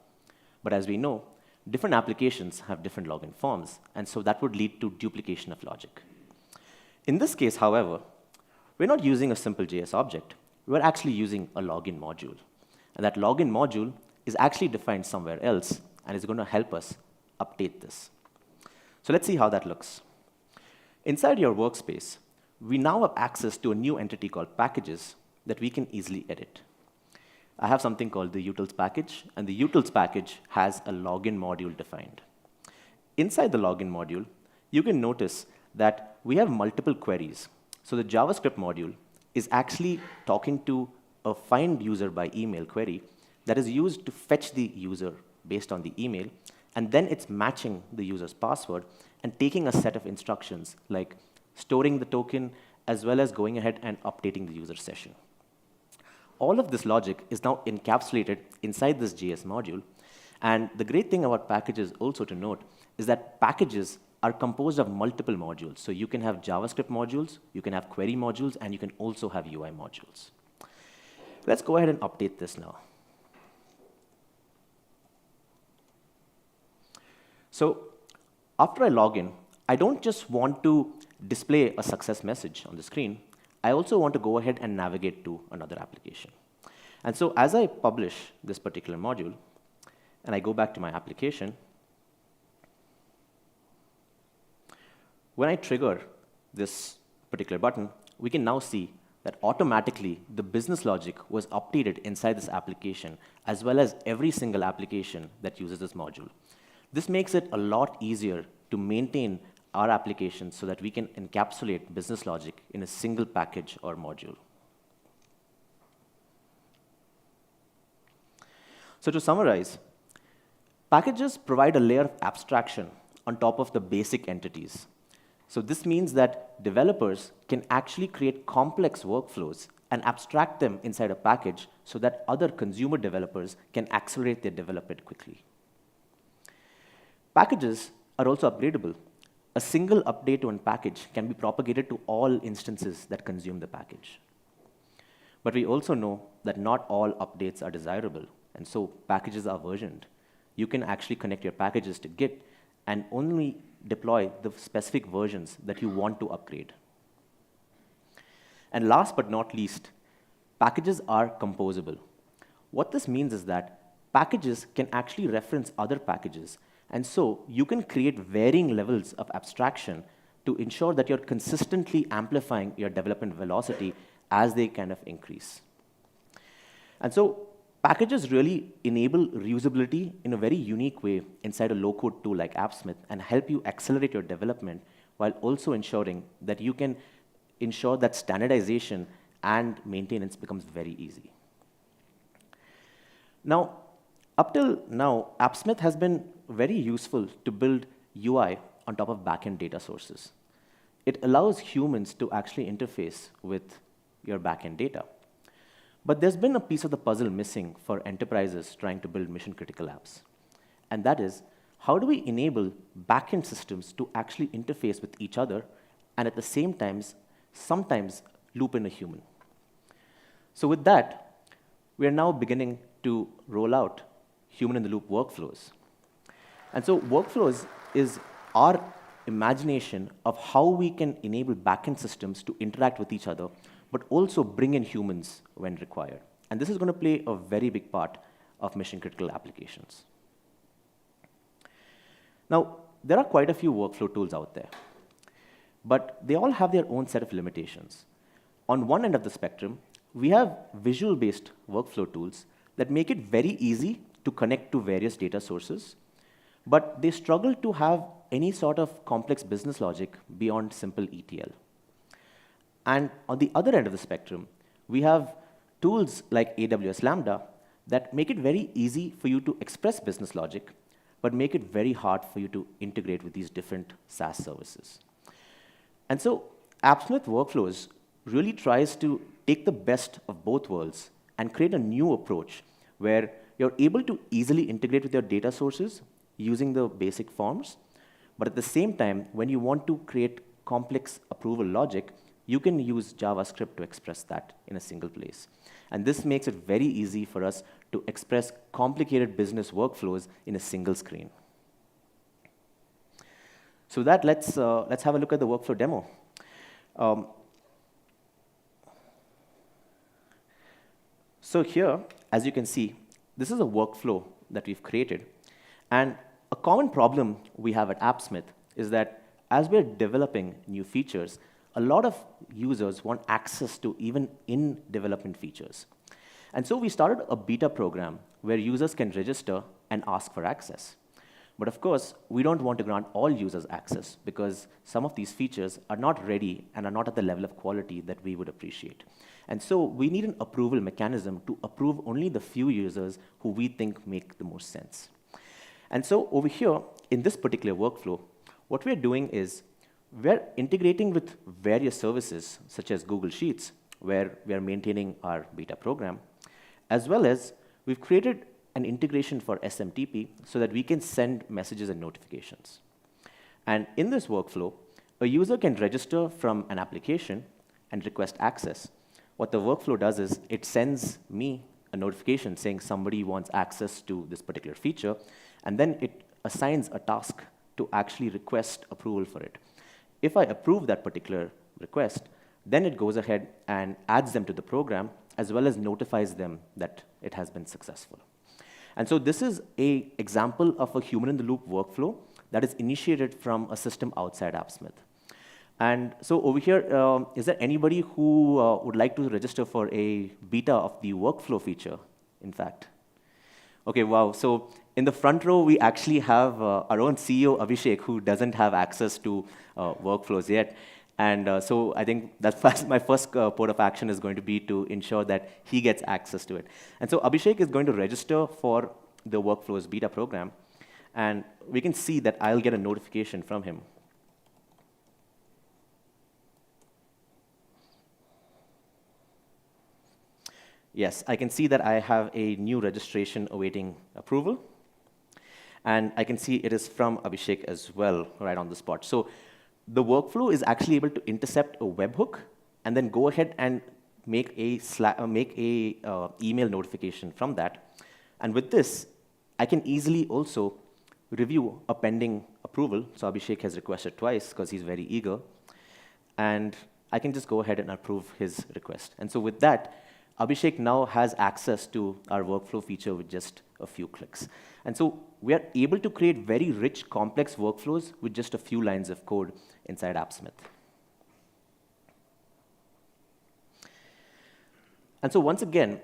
But as we know, different applications have different login forms, and so that would lead to duplication of logic. In this case, however, we're not using a simple JS object. We're actually using a login module. And that login module is actually defined somewhere else and is going to help us update this. So let's see how that looks. Inside your workspace, we now have access to a new entity called packages that we can easily edit. I have something called the utils package, and the utils package has a login module defined. Inside the login module, you can notice that we have multiple queries. So the JavaScript module is actually talking to a find user by email query that is used to fetch the user based on the email, and then it's matching the user's password and taking a set of instructions like storing the token as well as going ahead and updating the user session. All of this logic is now encapsulated inside this JS module, and the great thing about packages also to note is that packages are composed of multiple modules. So you can have JavaScript modules, you can have query modules, and you can also have UI modules. Let's go ahead and update this now. So after I log in, I don't just want to display a success message on the screen. I also want to go ahead and navigate to another application. And so as I publish this particular module, and I go back to my application, when I trigger this particular button, we can now see that automatically the business logic was updated inside this application, as well as every single application that uses this module. This makes it a lot easier to maintain our applications so that we can encapsulate business logic in a single package or module. So to summarize, packages provide a layer of abstraction on top of the basic entities. So this means that developers can actually create complex workflows and abstract them inside a package so that other consumer developers can accelerate their development quickly. Packages are also upgradable. A single update to one package can be propagated to all instances that consume the package. But we also know that not all updates are desirable, and so packages are versioned. You can actually connect your packages to Git and only deploy the specific versions that you want to upgrade. And last but not least, packages are composable. What this means is that packages can actually reference other packages, and so you can create varying levels of abstraction to ensure that you're consistently amplifying your development velocity as they kind of increase. And so packages really enable reusability in a very unique way inside a low-code tool like Appsmith and help you accelerate your development while also ensuring that you can ensure that standardization and maintenance becomes very easy. Now, up till now, Appsmith has been very useful to build UI on top of backend data sources. It allows humans to actually interface with your backend data. But there's been a piece of the puzzle missing for enterprises trying to build mission-critical apps. And that is, how do we enable backend systems to actually interface with each other and at the same time, sometimes loop in a human? So with that, we are now beginning to roll out human-in-the-loop workflows. And so workflows is our imagination of how we can enable backend systems to interact with each other, but also bring in humans when required. And this is going to play a very big part of mission-critical applications. Now, there are quite a few workflow tools out there, but they all have their own set of limitations. On one end of the spectrum, we have visual-based workflow tools that make it very easy to connect to various data sources, but they struggle to have any sort of complex business logic beyond simple ETL. And on the other end of the spectrum, we have tools like AWS Lambda that make it very easy for you to express business logic, but make it very hard for you to integrate with these different SaaS services. And so Appsmith Workflows really tries to take the best of both worlds and create a new approach where you're able to easily integrate with your data sources using the basic forms, but at the same time, when you want to create complex approval logic, you can use JavaScript to express that in a single place. And this makes it very easy for us to express complicated business workflows in a single screen. So with that, let's have a look at the workflow demo. So here, as you can see, this is a workflow that we've created. And a common problem we have at Appsmith is that as we're developing new features, a lot of users want access to even in-development features. And so we started a beta program where users can register and ask for access. But of course, we don't want to grant all users access because some of these features are not ready and are not at the level of quality that we would appreciate. And so we need an approval mechanism to approve only the few users who we think make the most sense. And so over here, in this particular workflow, what we're doing is we're integrating with various services, such as Google Sheets, where we are maintaining our beta program, as well as we've created an integration for SMTP so that we can send messages and notifications. And in this workflow, a user can register from an application and request access. What the workflow does is it sends me a notification saying somebody wants access to this particular feature, and then it assigns a task to actually request approval for it. If I approve that particular request, then it goes ahead and adds them to the program, as well as notifies them that it has been successful. And so this is an example of a human-in-the-loop workflow that is initiated from a system outside Appsmith. And so over here, is there anybody who would like to register for a beta of the workflow feature, in fact? OK, wow. So in the front row, we actually have our own CEO, Abhishek, who doesn't have access to workflows yet. And so I think that's my first port of action is going to be to ensure that he gets access to it. And so Abhishek is going to register for the Workflows beta program. And we can see that I'll get a notification from him. Yes, I can see that I have a new registration awaiting approval. And I can see it is from Abhishek as well, right on the spot. So the workflow is actually able to intercept a webhook and then go ahead and make a email notification from that. And with this, I can easily also review a pending approval. So Abhishek has requested twice because he's very eager. And I can just go ahead and approve his request. And so with that, Abhishek now has access to our workflow feature with just a few clicks. And so we are able to create very rich, complex workflows with just a few lines of code inside Appsmith. And so once again,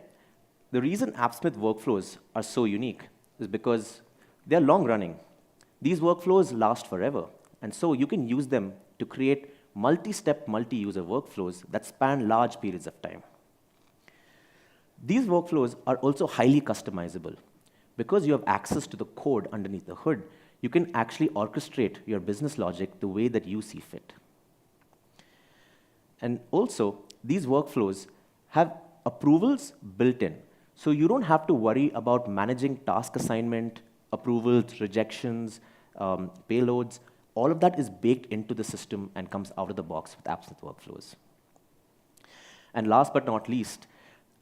the reason Appsmith workflows are so unique is because they're long-running. These workflows last forever. And so you can use them to create multi-step, multi-user workflows that span large periods of time. These workflows are also highly customizable. Because you have access to the code underneath the hood, you can actually orchestrate your business logic the way that you see fit. And also, these workflows have approvals built in. So you don't have to worry about managing task assignment, approvals, rejections, payloads. All of that is baked into the system and comes out of the box with Appsmith workflows. And last but not least,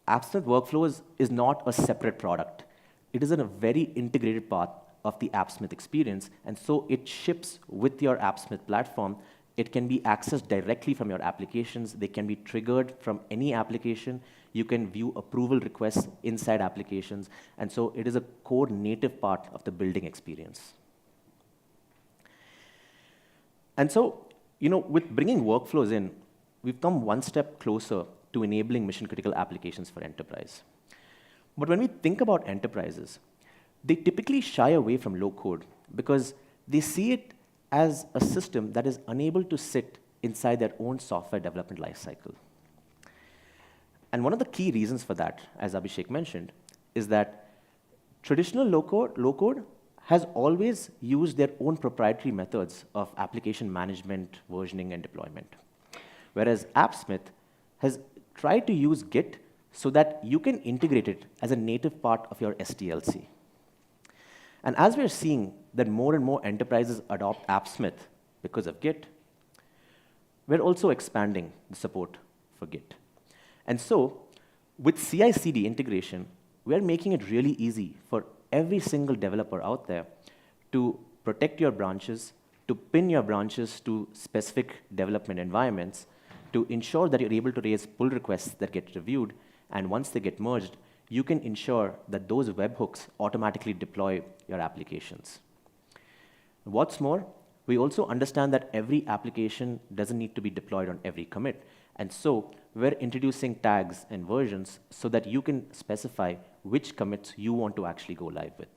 Appsmith workflows is not a separate product. It is a very integrated part of the Appsmith experience, and so it ships with your Appsmith platform. It can be accessed directly from your applications. They can be triggered from any application. You can view approval requests inside applications, and so it is a core native part of the building experience. And so, with bringing workflows in, we've come one step closer to enabling mission-critical applications for enterprise. But when we think about enterprises, they typically shy away from low-code because they see it as a system that is unable to sit inside their own software development lifecycle. And one of the key reasons for that, as Abhishek mentioned, is that traditional low-code has always used their own proprietary methods of application management, versioning, and deployment. Whereas Appsmith has tried to use Git so that you can integrate it as a native part of your SDLC. And as we're seeing that more and more enterprises adopt Appsmith because of Git, we're also expanding the support for Git. And so, with CI/CD integration, we're making it really easy for every single developer out there to protect your branches, to pin your branches to specific development environments, to ensure that you're able to raise pull requests that get reviewed, and once they get merged, you can ensure that those webhooks automatically deploy your applications. What's more, we also understand that every application doesn't need to be deployed on every commit. And so we're introducing tags and versions so that you can specify which commits you want to actually go live with.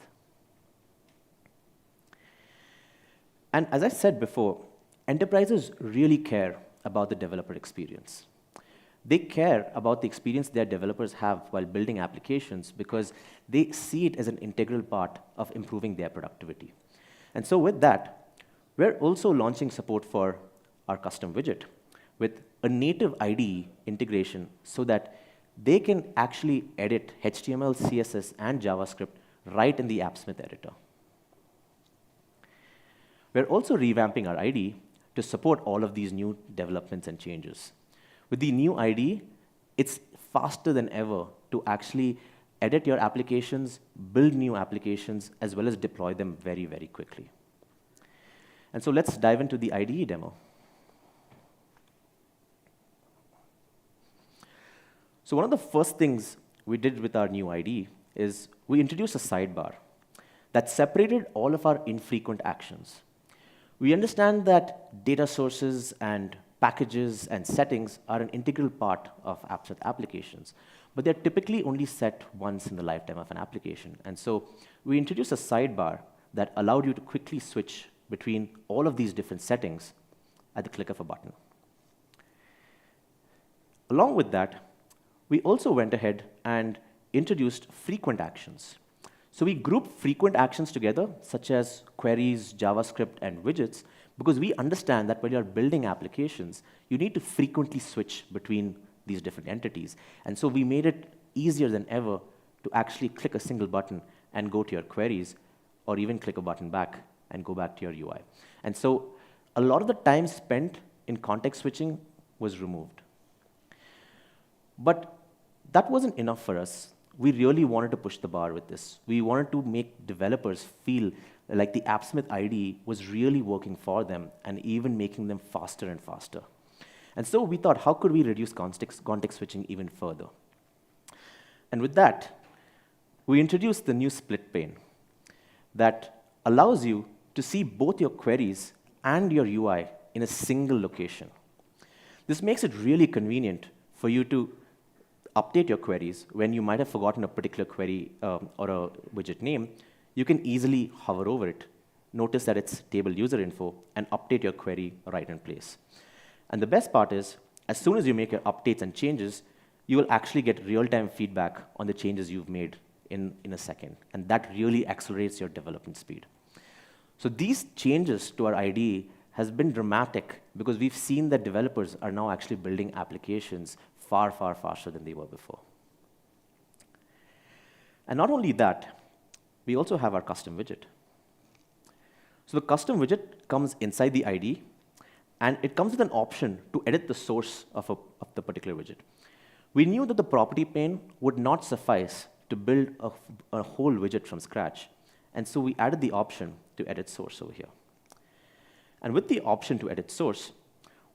And as I said before, enterprises really care about the developer experience. They care about the experience their developers have while building applications because they see it as an integral part of improving their productivity. And so with that, we're also launching support for our custom widget with a native IDE integration so that they can actually edit HTML, CSS, and JavaScript right in the Appsmith editor. We're also revamping our IDE to support all of these new developments and changes. With the new IDE, it's faster than ever to actually edit your applications, build new applications, as well as deploy them very, very quickly. And so let's dive into the IDE demo. So one of the first things we did with our new IDE is we introduced a sidebar that separated all of our infrequent actions. We understand that data sources and packages and settings are an integral part of Appsmith applications, but they're typically only set once in the lifetime of an application. And so we introduced a sidebar that allowed you to quickly switch between all of these different settings at the click of a button. Along with that, we also went ahead and introduced frequent actions. So we grouped frequent actions together, such as queries, JavaScript, and widgets, because we understand that when you're building applications, you need to frequently switch between these different entities. And so we made it easier than ever to actually click a single button and go to your queries, or even click a button back and go back to your UI. And so a lot of the time spent in context switching was removed. But that wasn't enough for us. We really wanted to push the bar with this. We wanted to make developers feel like the Appsmith IDE was really working for them and even making them faster and faster. And so we thought, how could we reduce context switching even further? And with that, we introduced the new split pane that allows you to see both your queries and your UI in a single location. This makes it really convenient for you to update your queries when you might have forgotten a particular query or a widget name. You can easily hover over it, notice that it's table user info, and update your query right in place. And the best part is, as soon as you make your updates and changes, you will actually get real-time feedback on the changes you've made in a second. And that really accelerates your development speed. So these changes to our IDE has been dramatic because we've seen that developers are now actually building applications far, far faster than they were before. And not only that, we also have our custom widget. So the custom widget comes inside the IDE, and it comes with an option to edit the source of the particular widget. We knew that the property pane would not suffice to build a whole widget from scratch, and so we added the option to edit source over here. And with the option to edit source,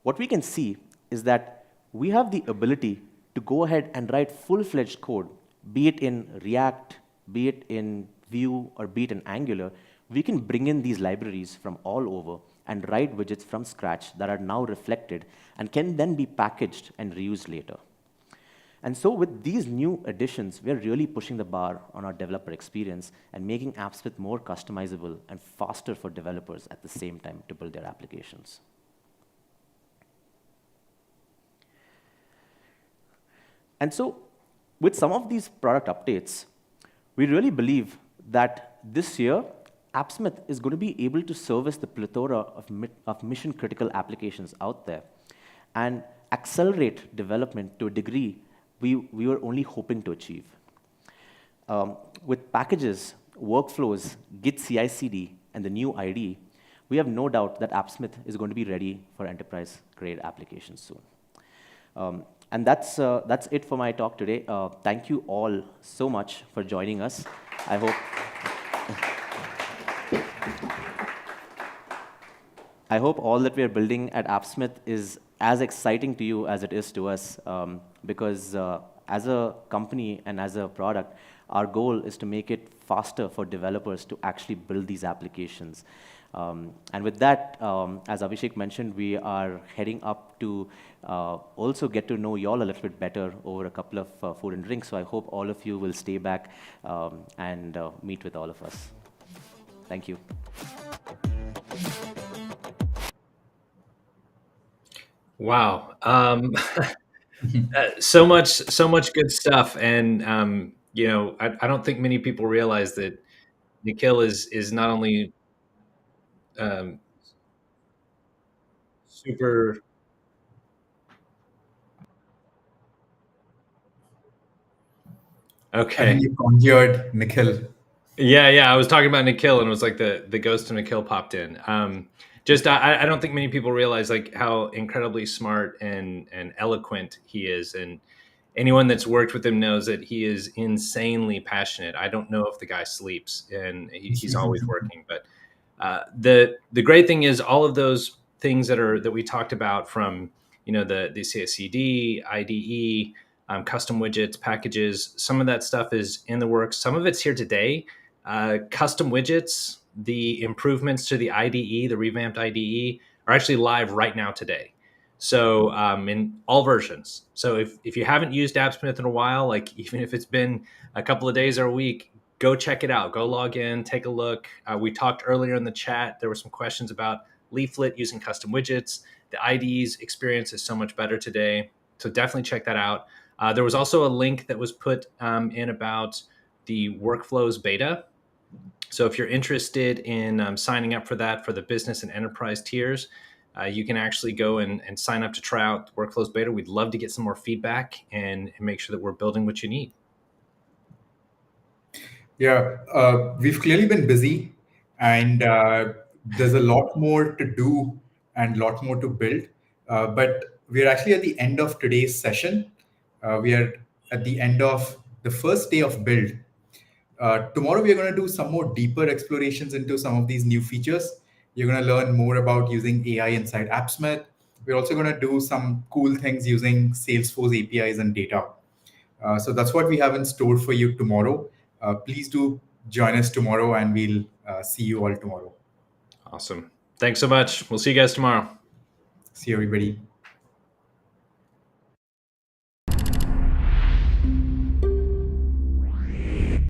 what we can see is that we have the ability to go ahead and write full-fledged code, be it in React, be it in Vue, or be it in Angular. We can bring in these libraries from all over and write widgets from scratch that are now reflected and can then be packaged and reused later. And so with these new additions, we're really pushing the bar on our developer experience and making Appsmith more customizable and faster for developers at the same time to build their applications. And so with some of these product updates, we really believe that this year, Appsmith is going to be able to service the plethora of mission-critical applications out there and accelerate development to a degree we were only hoping to achieve. With packages, workflows, Git CI/CD, and the new IDE, we have no doubt that Appsmith is going to be ready for enterprise-grade applications soon. And that's it for my talk today. Thank you all so much for joining us. I hope all that we are building at Appsmith is as exciting to you as it is to us, because as a company and as a product, our goal is to make it faster for developers to actually build these applications. And with that, as Abhishek mentioned, we are heading up to also get to know you all a little bit better over a couple of food and drinks. So I hope all of you will stay back and meet with all of us. Thank you. Wow. So much good stuff. And, you know, I don't think many people realize that Nikhil is not only super. Okay. I think you conjured Nikhil. Yeah. I was talking about Nikhil, and it was like the ghost of Nikhil popped in. I don't think many people realize like how incredibly smart and eloquent he is, and anyone that's worked with him knows that he is insanely passionate. I don't know if the guy sleeps, and he's always working. But the great thing is all of those things that we talked about, from the CI/CD, IDE, custom widgets, packages. Some of that stuff is in the works. Some of it's here today. Custom widgets, the improvements to the IDE, the revamped IDE, are actually live right now today. So in all versions. So if you haven't used Appsmith in a while, like even if it's been a couple of days or a week, go check it out. Go log in, take a look. We talked earlier in the chat. There were some questions about Leaflet using custom widgets. The IDE's experience is so much better today. So definitely check that out. There was also a link that was put in about the workflows beta. So if you're interested in signing up for that for the business and enterprise tiers, you can actually go and sign up to try out Workflows Beta. We'd love to get some more feedback and make sure that we're building what you need. Yeah, we've clearly been busy, and there's a lot more to do and a lot more to build. But we're actually at the end of today's session. We are at the end of the first day of build. Tomorrow, we're going to do some more deeper explorations into some of these new features. You're going to learn more about using AI inside Appsmith. We're also going to do some cool things using Salesforce APIs and data. So that's what we have in store for you tomorrow. Please do join us tomorrow, and we'll see you all tomorrow. Awesome. Thanks so much. We'll see you guys tomorrow. See you, everybody.